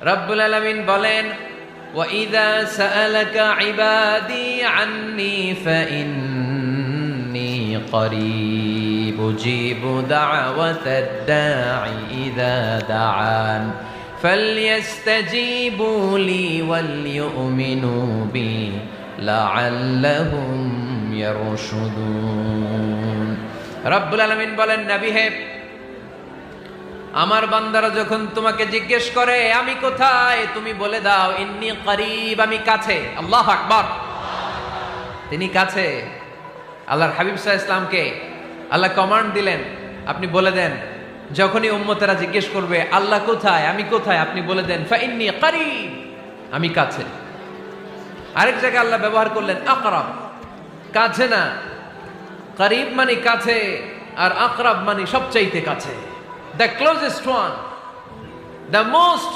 রব্বুল আলামিন বলেন, وَإِذَا سَأَلَكَ عِبَادِي عَنِّي فَإِنِّي قَرِيبٌ أُجِيبُ دَعْوَةَ الدَّاعِ إِذَا دَعَانِ فَلْيَسْتَجِيبُوا لِي وَلْيُؤْمِنُوا بِي لَعَلَّهُمْ يَرْشُدُونَ। রব্বুল আলামিন বলেন, নবী হে, আমার বান্দারা যখন তোমাকে জিজ্ঞেস করে আমি কোথায়, তুমি বলে দাও ইন্নী করিব, আমি কাছে। আল্লাহু আকবার, তিনি কাছে। আল্লাহর হাবিব সাল্লাল্লাহু আলাইহি ওয়াসাল্লামকে আল্লাহ কমান্ড দিলেন, আপনি বলে দেন যখনই উম্মতেরা জিজ্ঞেস করবে আল্লাহ কোথায়, আমি কোথায়, আপনি বলে দেন ফা ইন্নী করিব, আমি কাছে। আরেক জায়গায় আল্লাহ ব্যবহার করলেন আকরাব, কাছে না। করিব মানে কাছে, আর আকরাব মানে সবচাইতে কাছে, the closest one, the most